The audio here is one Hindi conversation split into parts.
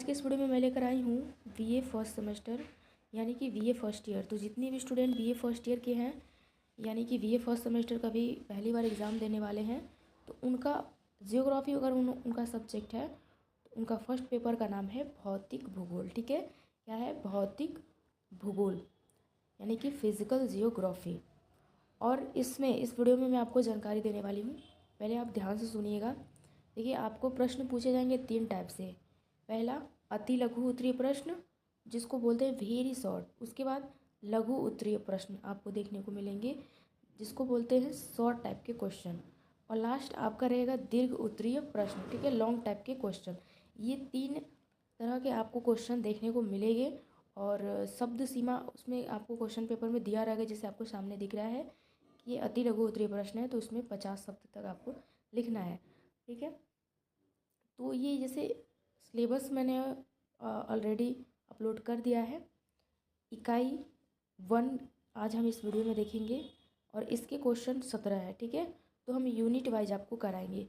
आज के इस वीडियो में मैं लेकर आई हूँ बीए फर्स्ट सेमेस्टर यानी कि बीए फर्स्ट ईयर। तो जितने भी स्टूडेंट बीए फर्स्ट ईयर के हैं यानी कि बीए फर्स्ट सेमेस्टर का भी पहली बार एग्ज़ाम देने वाले हैं, तो उनका जियोग्राफी अगर उनका सब्जेक्ट है तो उनका फर्स्ट पेपर का नाम है भौतिक भूगोल। ठीक है, क्या है? भौतिक भूगोल यानी कि फिजिकल जियोग्राफी। और इसमें इस वीडियो में मैं आपको जानकारी देने वाली हूँ। पहले आप ध्यान से सुनिएगा। देखिए, आपको प्रश्न पूछे जाएंगे 3 टाइप से। पहला अति लघु उत्तरीय प्रश्न, जिसको बोलते हैं वेरी शॉर्ट। उसके बाद लघु उत्तरीय प्रश्न आपको देखने को मिलेंगे, जिसको बोलते हैं शॉर्ट टाइप के क्वेश्चन। और लास्ट आपका रहेगा दीर्घ उत्तरीय प्रश्न, ठीक है, लॉन्ग टाइप के क्वेश्चन। ये 3 तरह के आपको क्वेश्चन देखने को मिलेंगे। और शब्द सीमा उसमें आपको क्वेश्चन पेपर में दिया रहेगा, जैसे आपको सामने दिख रहा है कि ये अति लघु उत्तरीय प्रश्न है, तो इसमें 50 शब्द तक आपको लिखना है। ठीक है, तो ये जैसे सिलेबस मैंने ऑलरेडी अपलोड कर दिया है। इकाई 1 आज हम इस वीडियो में देखेंगे और इसके क्वेश्चन 17 है। ठीक है, तो हम यूनिट वाइज आपको कराएंगे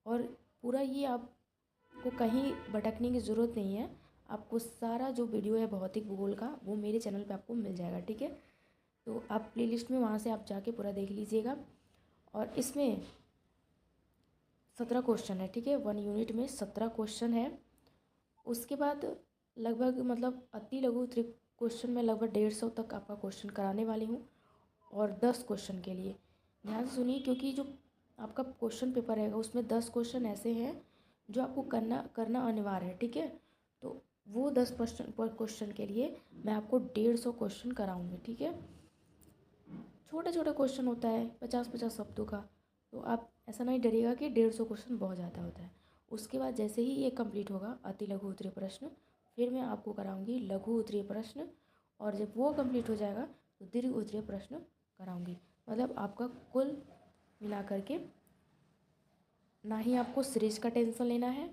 और पूरा ये आपको कहीं भटकने की ज़रूरत नहीं है। आपको सारा जो वीडियो है भौतिक भूगोल का वो मेरे चैनल पे आपको मिल जाएगा। ठीक है, तो आप प्लेलिस्ट में वहाँ से आप जाके पूरा देख लीजिएगा। और इसमें 17 क्वेश्चन है। ठीक है, 1 यूनिट में 17 क्वेश्चन है। उसके बाद लगभग मतलब अति लघु क्वेश्चन में लगभग 150 तक आपका क्वेश्चन कराने वाली हूँ। और 10 क्वेश्चन के लिए ध्यान से सुनिए, क्योंकि जो आपका क्वेश्चन पेपर रहेगा उसमें 10 क्वेश्चन ऐसे हैं जो आपको करना अनिवार्य है। ठीक है, तो वो 10 क्वेश्चन के लिए मैं आपको 150 क्वेश्चन कराऊँगी। ठीक है, छोटा छोटा क्वेश्चन होता है 50-50 शब्दों का, तो आप ऐसा नहीं डरिएगा कि 150 क्वेश्चन बहुत ज़्यादा होता है। उसके बाद जैसे ही ये कंप्लीट होगा अति लघु उत्तरीय प्रश्न, फिर मैं आपको कराऊंगी लघु उत्तरीय प्रश्न। और जब वो कंप्लीट हो जाएगा तो दीर्घ उत्तरीय प्रश्न कराऊंगी। मतलब आपका कुल मिला करके ना ही आपको सीरीज का टेंशन लेना है,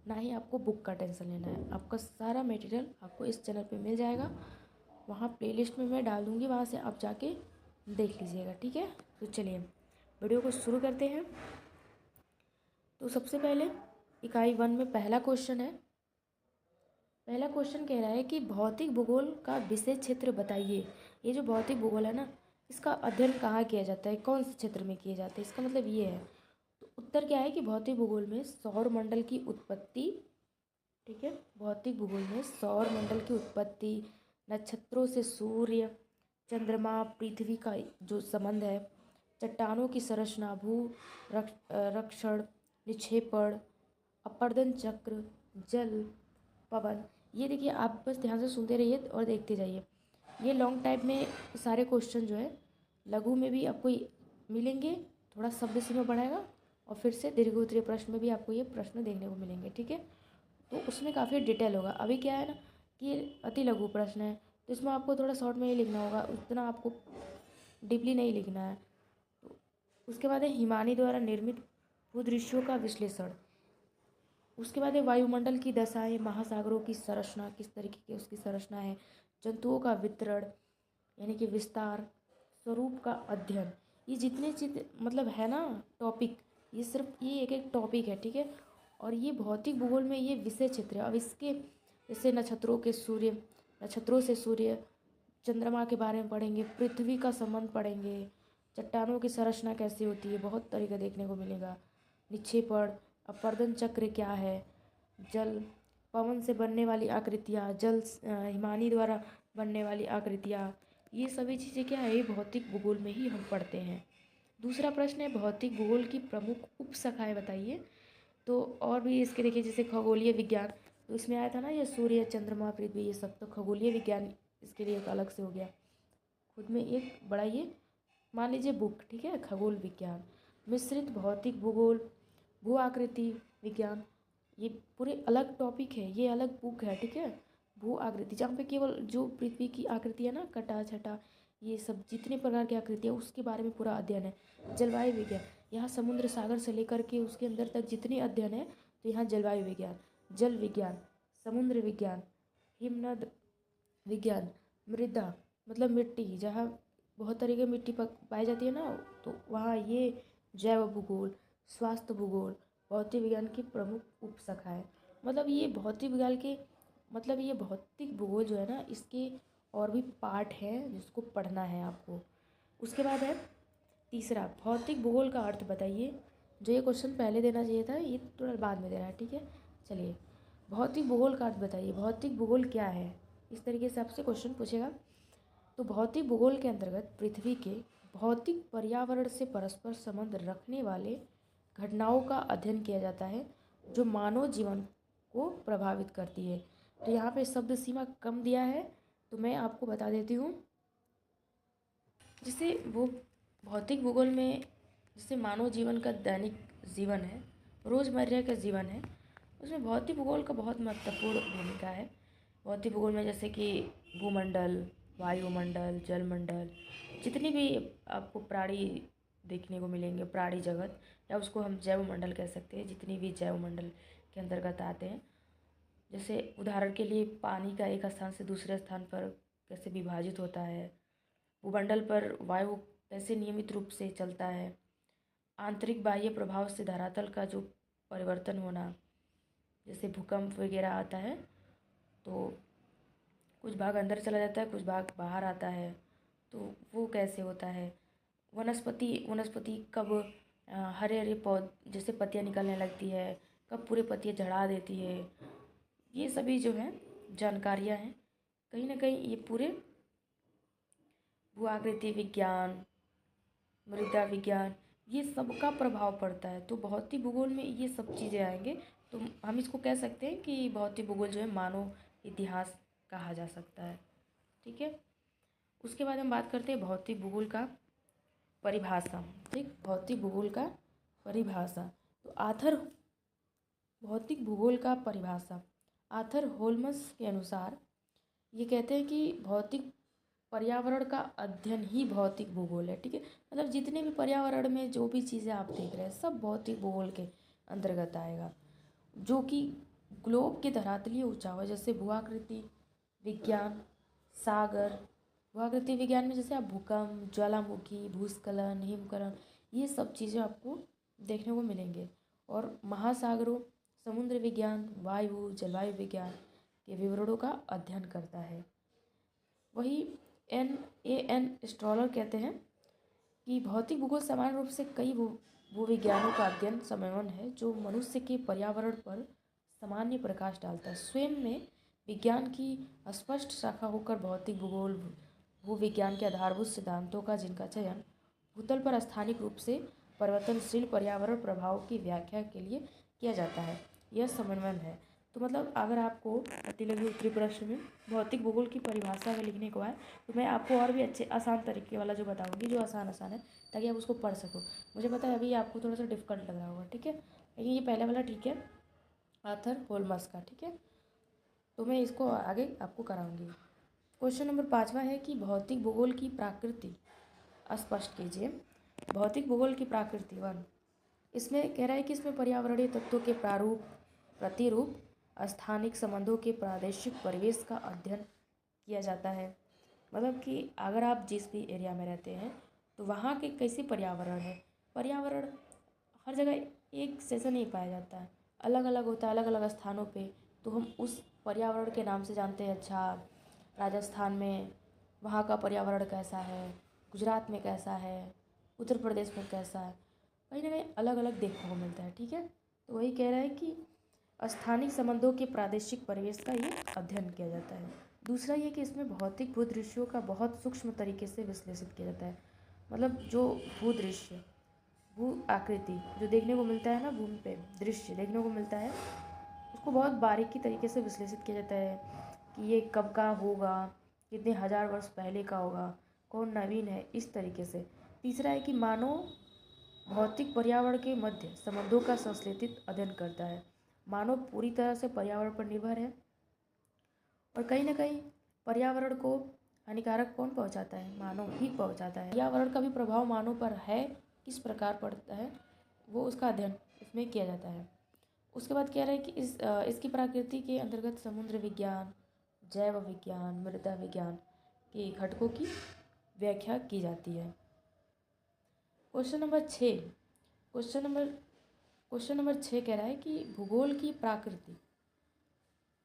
ना ही आपको बुक का टेंशन लेना है। आपका सारा मटेरियल आपको इस चैनल पे मिल जाएगा। वहाँ प्लेलिस्ट में मैं डाल दूँगी, वहाँ से आप जाके देख लीजिएगा। ठीक है, तो चलिए वीडियो को शुरू करते हैं। तो सबसे पहले इकाई 1 में पहला क्वेश्चन है। पहला क्वेश्चन कह रहा है कि भौतिक भूगोल का विषय क्षेत्र बताइए। ये जो भौतिक भूगोल है ना, इसका अध्ययन कहाँ किया जाता है, कौन से क्षेत्र में किया जाता है, इसका मतलब ये है। तो उत्तर क्या है कि भौतिक भूगोल में सौर मंडल की उत्पत्ति, ठीक है, भौतिक भूगोल में सौर मंडल की उत्पत्ति, नक्षत्रों से सूर्य, चंद्रमा, पृथ्वी का जो संबंध है, चट्टानों की संरचना, भू रक्षण, निक्षेपण, अपर्दन चक्र, जल, पवन। ये देखिए, आप बस ध्यान से सुनते रहिए और देखते जाइए। ये लॉन्ग टाइप में सारे क्वेश्चन जो है लघु में भी आपको मिलेंगे, थोड़ा शब्द सीमा बढ़ाएगा। और फिर से दीर्घ उत्तरीय प्रश्न में भी आपको ये प्रश्न देखने को मिलेंगे। ठीक है, तो उसमें काफ़ी डिटेल होगा। अभी क्या है ना कि ये अति लघु प्रश्न है, तो इसमें आपको थोड़ा शॉर्ट में ही लिखना होगा, उतना आपको डीपली नहीं लिखना है। तो उसके बाद है हिमानी द्वारा निर्मित भूदृश्यों का विश्लेषण। उसके बाद है वायुमंडल की दशाएं, महासागरों की संरचना, किस तरीके की उसकी संरचना है, जंतुओं का वितरण यानी कि विस्तार, स्वरूप का अध्ययन। ये जितने चित्र मतलब है ना टॉपिक, ये सिर्फ ये एक एक टॉपिक है। ठीक है, और ये भौतिक भूगोल में ये विषय क्षेत्र है। अब इसके जैसे नक्षत्रों से सूर्य, चंद्रमा के बारे में पढ़ेंगे, पृथ्वी का संबंध पढ़ेंगे, चट्टानों की संरचना कैसी होती है, बहुत तरीका देखने को मिलेगा, निक्षेपण, अपर्दन चक्र क्या है, जल, पवन से बनने वाली आकृतियाँ, जल हिमानी द्वारा बनने वाली आकृतियाँ, ये सभी चीज़ें क्या है, ये भौतिक भूगोल में ही हम पढ़ते हैं। दूसरा प्रश्न है भौतिक भूगोल की प्रमुख उपशाखाएं बताइए। तो और भी इसके देखिए, जैसे खगोलीय विज्ञान, तो इसमें आया था ना ये सूर्य, चंद्रमा, पृथ्वी, ये सब। तो खगोलीय विज्ञान इसके लिए एक अलग से हो गया, खुद में एक बड़ा ये मान लीजिए बुक। ठीक है, खगोल विज्ञान। मिश्रित भौतिक भूगोल, भू आकृति विज्ञान, ये पूरे अलग टॉपिक है, ये अलग बुक है। ठीक है, भू आकृति, जहाँ पे केवल जो पृथ्वी की आकृति है ना, कटा छटा, ये सब जितने प्रकार की आकृति है उसके बारे में पूरा अध्ययन है। जलवायु विज्ञान, यहाँ समुद्र सागर से लेकर के उसके अंदर तक जितने अध्ययन है, तो यहाँ जलवायु विज्ञान, जल विज्ञान, समुद्र विज्ञान, हिमनद विज्ञान, मृदा मतलब मिट्टी, जहाँ बहुत तरीके की मिट्टी पाई जाती है ना, तो वहाँ ये जैव भूगोल, स्वास्थ्य भूगोल, भौतिक विज्ञान की प्रमुख उपशाखा है। मतलब ये भौतिक विज्ञान के मतलब ये भौतिक भूगोल जो है ना, इसके और भी पार्ट हैं जिसको पढ़ना है आपको। उसके बाद है तीसरा, भौतिक भूगोल का अर्थ बताइए। जो ये क्वेश्चन पहले देना चाहिए था, ये थोड़ा बाद में देना है, ठीक है। चलिए, भौतिक भूगोल का अर्थ बताइए, भौतिक भूगोल क्या है, इस तरीके से आपसे क्वेश्चन पूछेगा। तो भौतिक भूगोल के अंतर्गत पृथ्वी के भौतिक पर्यावरण से परस्पर संबंध रखने वाले घटनाओं का अध्ययन किया जाता है जो मानव जीवन को प्रभावित करती है। तो यहाँ पे शब्द सीमा कम दिया है, तो मैं आपको बता देती हूँ। जैसे वो भौतिक भूगोल में जैसे मानव जीवन का दैनिक जीवन है, रोज़मर्रा का जीवन है, उसमें भौतिक भूगोल का बहुत महत्वपूर्ण भूमिका है। भौतिक भूगोल में जैसे कि भूमंडल, वायुमंडल, जलमंडल, जितनी भी आपको प्राणी देखने को मिलेंगे, प्राणी जगत, या उसको हम जैवमंडल कह सकते हैं, जितनी भी जैवमंडल के अंतर्गत आते हैं। जैसे उदाहरण के लिए पानी का एक स्थान से दूसरे स्थान पर कैसे विभाजित होता है, भूमंडल पर वायु कैसे नियमित रूप से चलता है, आंतरिक बाह्य प्रभाव से धरातल का जो परिवर्तन होना, जैसे भूकंप वगैरह आता है तो कुछ भाग अंदर चला जाता है, कुछ भाग बाहर आता है, तो वो कैसे होता है। वनस्पति कब हरे हरे पौध जैसे पत्तियाँ निकलने लगती है, कब पूरे पत्तियाँ झड़ा देती है, ये सभी जो है जानकारियाँ हैं। कहीं ना कहीं ये पूरे भू आकृति विज्ञान, मृदा विज्ञान, ये सब का प्रभाव पड़ता है। तो भौतिक भूगोल में ये सब चीज़ें आएंगे, तो हम इसको कह सकते हैं कि भौतिक भूगोल जो है मानव इतिहास कहा जा सकता है, ठीक है। उसके बाद हम बात करते हैं भौतिक भूगोल का परिभाषा, ठीक। भौतिक भूगोल का परिभाषा, तो आर्थर भौतिक भूगोल का परिभाषा आर्थर होल्मस के अनुसार ये कहते हैं कि भौतिक पर्यावरण का अध्ययन ही भौतिक भूगोल है, ठीक है। मतलब जितने भी पर्यावरण में जो भी चीज़ें आप देख रहे हैं सब भौतिक भूगोल के अंतर्गत आएगा, जो कि ग्लोब के धरातलीय ऊंचाई, जैसे भूआकृति विज्ञान, सागर, भूआकृति विज्ञान में जैसे आप भूकंप, ज्वालामुखी, भूस्खलन, हिमकरण, ये सब चीज़ें आपको देखने को मिलेंगे। और महासागरों, समुद्र विज्ञान, वायु जलवायु विज्ञान के विवरणों का अध्ययन करता है। वही NAN स्ट्रॉलर कहते हैं कि भौतिक भूगोल सामान्य रूप से कई भूविज्ञानों का अध्ययन समन्वय है जो मनुष्य के पर्यावरण पर सामान्य प्रकाश डालता है। स्वयं में विज्ञान की स्पष्ट शाखा होकर भौतिक भूगोल भूविज्ञान के आधारभूत सिद्धांतों का जिनका चयन भूतल पर स्थानिक रूप से परिवर्तनशील पर्यावरण प्रभाव की व्याख्या के लिए किया जाता है, यह समन्वय है। तो मतलब अगर आपको प्रतियोगी उत्तरी प्रश्न में भौतिक भूगोल की परिभाषा में लिखने को आए तो मैं आपको और भी अच्छे आसान तरीके वाला जो बताऊंगी, जो आसान है, ताकि आप उसको पढ़ सको। मुझे पता है अभी आपको थोड़ा सा डिफिकल्ट लग रहा होगा, ठीक है, लेकिन ये पहले वाला ठीक है, आर्थर होल्मस का, ठीक है। तो मैं इसको आगे आपको कराऊंगी। क्वेश्चन नंबर 5वां है कि भौतिक भूगोल की प्रकृति स्पष्ट कीजिए। भौतिक भूगोल की प्रकृति 1, इसमें कह रहा है कि इसमें पर्यावरणीय तत्वों के प्रारूप, प्रतिरूप, स्थानिक संबंधों के प्रादेशिक परिवेश का अध्ययन किया जाता है। मतलब कि अगर आप जिस भी एरिया में रहते हैं तो वहाँ के कैसे पर्यावरण है, पर्यावरण हर जगह एक जैसा नहीं पाया जाता है, अलग अलग होता है, अलग अलग स्थानों पे। तो हम उस पर्यावरण के नाम से जानते हैं। अच्छा, राजस्थान में वहाँ का पर्यावरण कैसा है, गुजरात में कैसा है, उत्तर प्रदेश में कैसा है, कहीं ना कहीं अलग अलग देखने को मिलता है, ठीक है। तो वही कह रहा है कि स्थानिक संबंधों के प्रादेशिक परिवेश का ये अध्ययन किया जाता है। दूसरा ये कि इसमें भौतिक भूदृश्यों का बहुत सूक्ष्म तरीके से विश्लेषित किया जाता है। मतलब जो भूदृश्य, भू आकृति जो देखने को मिलता है ना, भूमि पे दृश्य देखने को मिलता है, उसको बहुत बारीकी तरीके से विश्लेषित किया जाता है कि ये कब का होगा, कितने हजार वर्ष पहले का होगा, कौन नवीन है, इस तरीके से। तीसरा है कि मानव भौतिक पर्यावरण के मध्य संबंधों का संश्लेषित अध्ययन करता है। मानव पूरी तरह से पर्यावरण पर निर्भर है और कहीं ना कहीं पर्यावरण को हानिकारक कौन पहुंचाता है, मानव ही पहुंचाता है। पर्यावरण का भी प्रभाव मानव पर है, किस प्रकार पड़ता है, वो उसका अध्ययन इसमें किया जाता है। उसके बाद कह रहा है कि इसकी प्रकृति के अंतर्गत समुद्र विज्ञान, जैव विज्ञान, मृदा विज्ञान के घटकों की व्याख्या की जाती है। क्वेश्चन नंबर 6 कह रहा है कि भूगोल की प्रकृति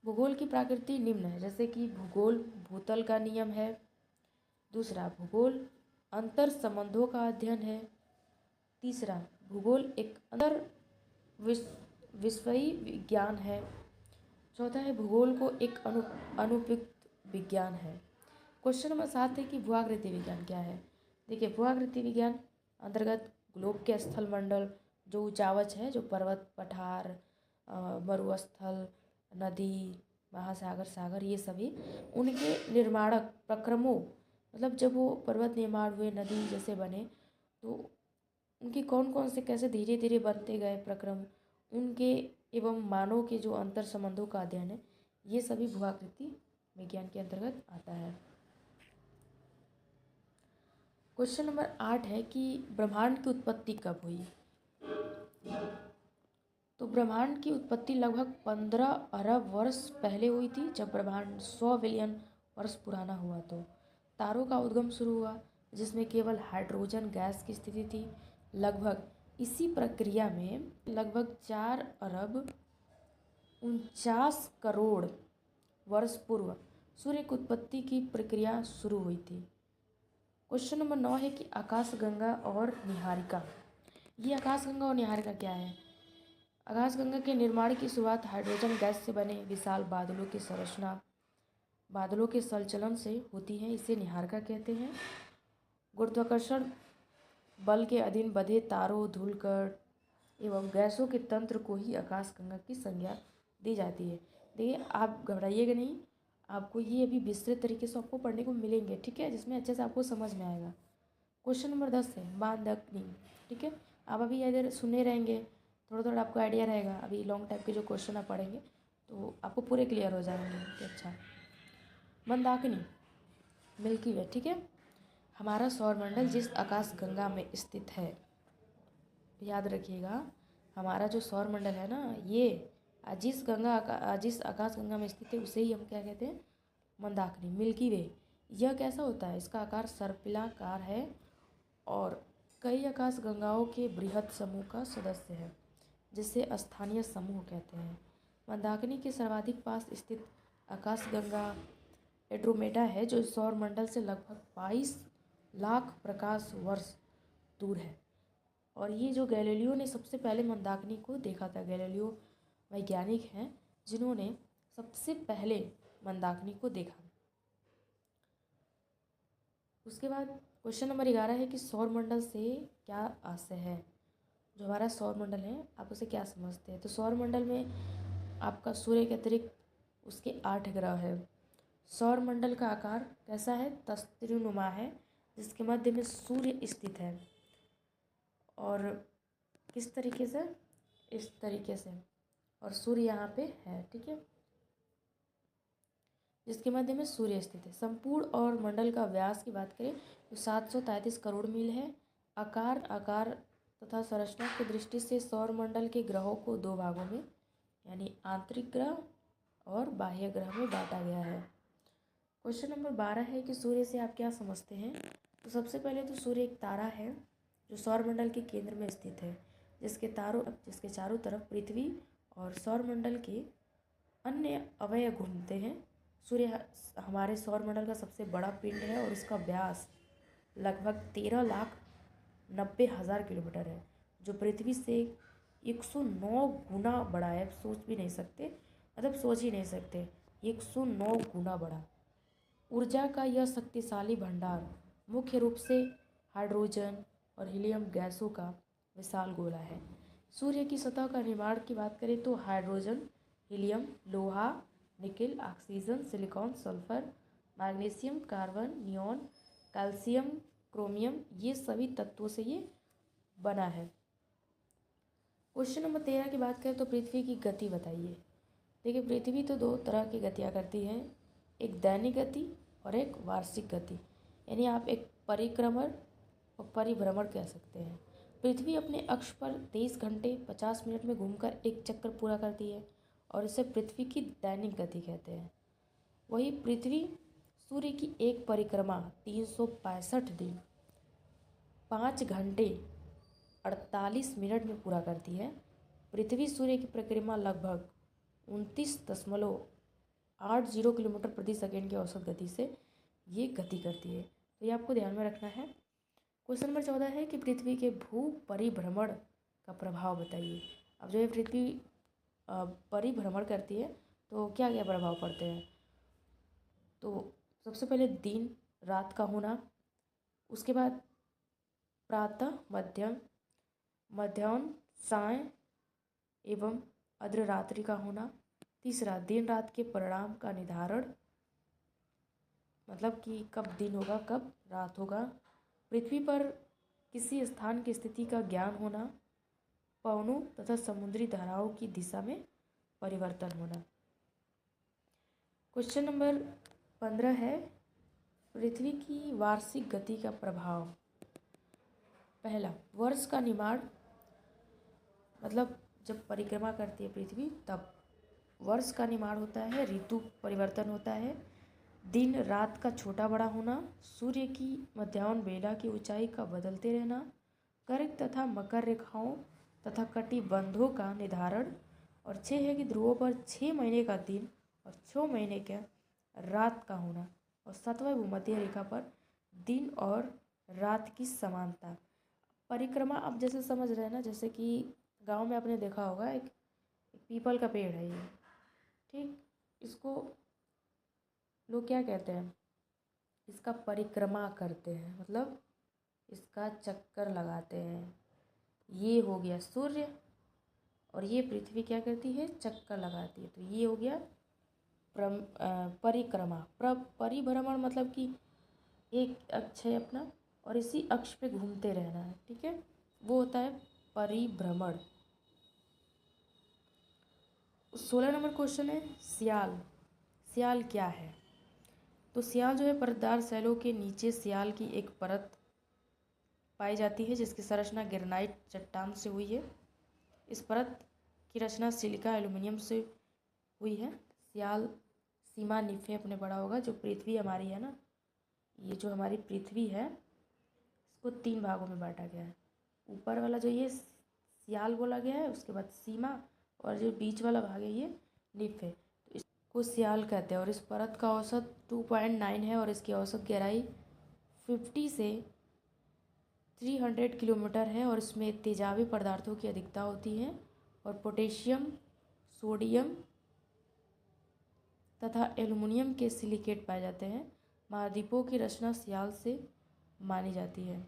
भूगोल की प्रकृति निम्न है, जैसे कि भूगोल भूतल का नियम है। दूसरा, भूगोल अंतर संबंधों का अध्ययन है। तीसरा, भूगोल एक अंतर विषयी विज्ञान है। चौथा है, भूगोल को एक अनुपयुक्त विज्ञान है। क्वेश्चन नंबर 7 है कि भूआकृति विज्ञान क्या है। देखिए, भूआकृति विज्ञान अंतर्गत ग्लोब के स्थल मंडल, जो उचावच है, जो पर्वत, पठार, मरुस्थल, नदी, महासागर, सागर, ये सभी उनके निर्माणक प्रक्रमों, मतलब जब वो पर्वत निर्माण हुए, नदी जैसे बने, तो उनके कौन कौन से कैसे धीरे धीरे बनते गए प्रक्रम, उनके एवं मानव के जो अंतर संबंधों का अध्ययन है, ये सभी भूआकृति विज्ञान के अंतर्गत आता है। क्वेश्चन नंबर 8 है कि ब्रह्मांड की उत्पत्ति कब हुई। तो ब्रह्मांड की उत्पत्ति लगभग 15 अरब वर्ष पहले हुई थी, जब ब्रह्मांड 100 बिलियन वर्ष पुराना हुआ। तो तारों का उद्गम शुरू हुआ, जिसमें केवल हाइड्रोजन गैस की स्थिति थी। लगभग इसी प्रक्रिया में लगभग 4 अरब 49 करोड़ वर्ष पूर्व सूर्य की उत्पत्ति की प्रक्रिया शुरू हुई थी। क्वेश्चन नंबर 9 है कि आकाशगंगा और निहारिका। ये आकाशगंगा और निहारिका क्या है। आकाशगंगा के निर्माण की शुरुआत हाइड्रोजन गैस से बने विशाल बादलों की संरचना, बादलों के संचलन से होती है। इसे निहारिका कहते हैं। गुरुत्वाकर्षण बल के अधीन बंधे तारों, धूलकण एवं गैसों के तंत्र को ही आकाशगंगा की संज्ञा दी जाती है। देखिए, आप घबराइएगा नहीं, आपको ये अभी विस्तृत तरीके से आपको पढ़ने को मिलेंगे, ठीक है, जिसमें अच्छे से आपको समझ में आएगा। क्वेश्चन नंबर 10 है मानदंडनी। ठीक है, आप अभी इधर सुने रहेंगे, थोड़ा थोड़ा आपको आइडिया रहेगा। अभी लॉन्ग टाइप के जो क्वेश्चन आप पढ़ेंगे तो आपको पूरे क्लियर हो जाएंगे कि अच्छा। मंदाकिनी, मिल्की वे, ठीक है, हमारा सौरमंडल जिस आकाशगंगा में स्थित है, याद रखिएगा, हमारा जो सौरमंडल है ना, ये जिस आकाशगंगा में स्थित है उसे ही हम क्या कहते हैं, मंदाकिनी, मिल्की वे। यह कैसा होता है, इसका आकार सर्पिलाकार है और कई आकाशगंगाओं के बृहद समूह का सदस्य है, जिसे स्थानीय समूह कहते हैं। मंदाकिनी के सर्वाधिक पास स्थित आकाशगंगा एंड्रोमेडा है, जो सौरमंडल से लगभग 22 लाख प्रकाश वर्ष दूर है। और ये जो गैलीलियो ने सबसे पहले मंदाकिनी को देखा था, गैलीलियो वैज्ञानिक हैं जिन्होंने सबसे पहले मंदाकिनी को देखा। उसके बाद क्वेश्चन नंबर 11 है कि सौरमंडल से क्या आशय है। जो हमारा सौरमंडल है, आप उसे क्या समझते हैं। तो सौरमंडल में आपका सूर्य के अतिरिक्त उसके 8 ग्रह है। सौरमंडल का आकार कैसा है, तस्तिनुमा है, जिसके मध्य में सूर्य स्थित है। और किस तरीके से, इस तरीके से, और सूर्य यहाँ पे है, ठीक है, जिसके मध्य में सूर्य स्थित है। संपूर्ण और मंडल का व्यास की बात करें तो 733 करोड़ मील है। आकार तथा संरचना की दृष्टि से सौरमंडल के ग्रहों को 2 भागों में, यानी आंतरिक ग्रह और बाह्य ग्रह में बांटा गया है। क्वेश्चन नंबर 12 है कि सूर्य से आप क्या समझते हैं। तो सबसे पहले तो सूर्य एक तारा है जो सौरमंडल के केंद्र में स्थित है, जिसके चारों तरफ पृथ्वी और सौरमंडल के अन्य अवयव घूमते हैं। सूर्य हमारे सौरमंडल का सबसे बड़ा पिंड है और इसका व्यास लगभग 13,90,000 किलोमीटर है, जो पृथ्वी से 109 गुना बड़ा है। सोच भी नहीं सकते, मतलब सोच ही नहीं सकते, 109 गुना बड़ा। ऊर्जा का यह शक्तिशाली भंडार मुख्य रूप से हाइड्रोजन और हीलियम गैसों का विशाल गोला है। सूर्य की सतह का निर्माण की बात करें तो हाइड्रोजन, हीलियम, लोहा, nickel, oxygen, silicon, sulphur, magnesium, carbon, neon, calcium, chromium, ये सभी तत्वों से ये बना है। क्वेश्चन नंबर 13 की बात करें तो पृथ्वी की गति बताइए। देखिए, पृथ्वी तो 2 तरह की गतियाँ करती है, एक दैनिक गति और एक वार्षिक गति, यानी आप एक परिक्रमण और परिभ्रमण कह सकते हैं। पृथ्वी अपने अक्ष पर 23 घंटे 50 मिनट में घूमकर एक चक्कर पूरा करती है और इसे पृथ्वी की दैनिक गति कहते हैं। वही पृथ्वी सूर्य की एक परिक्रमा 365 दिन 5 घंटे 48 मिनट में पूरा करती है। पृथ्वी सूर्य की परिक्रमा लगभग 80 किलोमीटर प्रति सेकेंड की औसत गति से ये गति करती है। तो ये आपको ध्यान में रखना है। क्वेश्चन नंबर 14 है कि पृथ्वी के भू परिभ्रमण का प्रभाव बताइए। अब जो है पृथ्वी परिभ्रमण करती है तो क्या क्या प्रभाव पड़ते हैं। तो सबसे पहले दिन रात का होना, उसके बाद प्रातः, मध्याह्न, साय एवं अर्धरात्रि का होना। तीसरा, दिन रात के परिणाम का निर्धारण, मतलब कि कब दिन होगा कब रात होगा। पृथ्वी पर किसी स्थान की स्थिति का ज्ञान होना। पवनों तथा समुद्री धाराओं की दिशा में परिवर्तन होना। क्वेश्चन नंबर 15 है पृथ्वी की वार्षिक गति का प्रभाव। पहला, वर्ष का निर्माण, मतलब जब परिक्रमा करती है पृथ्वी तब वर्ष का निर्माण होता है। ऋतु परिवर्तन होता है। दिन रात का छोटा बड़ा होना। सूर्य की मध्याह्न बेला की ऊंचाई का बदलते रहना। कर्क तथा मकर रेखाओं तथा कटिबंधों का निर्धारण। और 6 है कि ध्रुवों पर 6 महीने का दिन और 6 महीने का रात का होना। और 7वां, भूमध्य रेखा पर दिन और रात की समानता। परिक्रमा अब जैसे समझ रहे हैं ना, जैसे कि गांव में आपने देखा होगा एक पीपल का पेड़ है ये, ठीक, इसको लोग क्या कहते हैं, इसका परिक्रमा करते हैं, मतलब इसका चक्कर लगाते हैं। ये हो गया सूर्य और ये पृथ्वी क्या करती है, चक्कर लगाती है। तो ये हो गया परिक्रमा। परिभ्रमण मतलब कि एक अक्ष है अपना और इसी अक्ष पे घूमते रहना है, ठीक है, वो होता है परिभ्रमण। 16 नंबर क्वेश्चन है सियाल। सियाल क्या है। तो सियाल जो है परतदार शैलों के नीचे सियाल की एक परत पाई जाती है जिसकी संरचना ग्रेनाइट चट्टान से हुई है। इस परत की रचना सिलिका एल्यूमिनियम से हुई है। सियाल सीमा निफे अपने बड़ा होगा। जो पृथ्वी हमारी है ना, ये जो हमारी पृथ्वी है इसको 3 भागों में बांटा गया है। ऊपर वाला जो ये सियाल बोला गया है, उसके बाद सीमा, और जो बीच वाला भाग है ये निफे, तो इसको सियाल कहते हैं। और इस परत का औसत 2.9 है और इसकी औसत गहराई 50 से 300 किलोमीटर है। और इसमें तेजाबी पदार्थों की अधिकता होती है और पोटेशियम, सोडियम तथा एल्युमिनियम के सिलिकेट पाए जाते हैं। महाद्वीपों की रचना सियाल से मानी जाती है।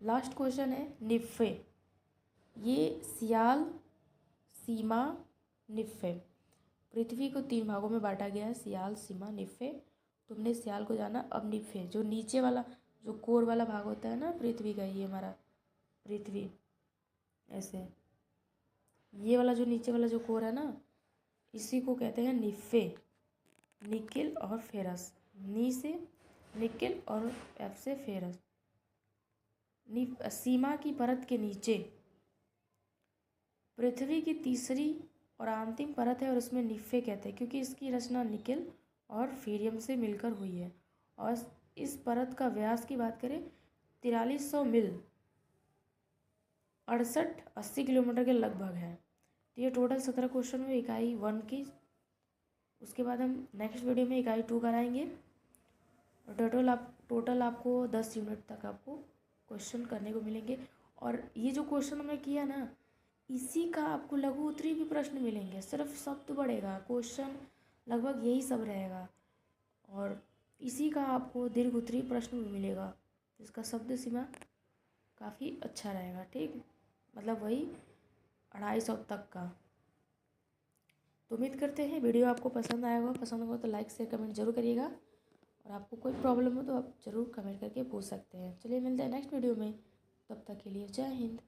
लास्ट क्वेश्चन है निफ़े। ये सियाल, सीमा, निफ़े, पृथ्वी को 3 भागों में बांटा गया है, सियाल, सीमा, निफ़े। तुमने सियाल को जाना। अब निफ़े जो नीचे वाला जो कोर वाला भाग होता है ना पृथ्वी का, ये हमारा पृथ्वी ऐसे, ये वाला जो नीचे वाला जो कोर है ना, इसी को कहते हैं निफ़े। निकेल और फेरस, नी से निकेल और एफ से फेरस। सीमा की परत के नीचे पृथ्वी की तीसरी और अंतिम परत है और इसमें निफ़े कहते हैं क्योंकि इसकी रचना निकेल और फेरियम से मिलकर हुई है। और इस परत का व्यास की बात करें 4300 मील 68-80 किलोमीटर के लगभग है। तो ये टोटल 17 क्वेश्चन हुए इकाई 1 की। उसके बाद हम नेक्स्ट वीडियो में इकाई 2 कराएंगे और टोटल आपको 10 यूनिट तक आपको क्वेश्चन करने को मिलेंगे। और ये जो क्वेश्चन हमने किया ना, इसी का आपको लघु उत्तरीय भी प्रश्न मिलेंगे। सिर्फ शब्द बढ़ेगा, क्वेश्चन लगभग यही सब रहेगा और इसी का आपको दीर्घ उत्तरीय प्रश्न भी मिलेगा। इसका शब्द सीमा काफ़ी अच्छा रहेगा, ठीक, मतलब वही 250 तक का। तो उम्मीद करते हैं वीडियो आपको पसंद आया होगा। पसंद होगा तो लाइक शेयर कमेंट जरूर करिएगा और आपको कोई प्रॉब्लम हो तो आप ज़रूर कमेंट करके पूछ सकते हैं। चलिए मिलते हैं नेक्स्ट वीडियो में, तब तक के लिए जय हिंद।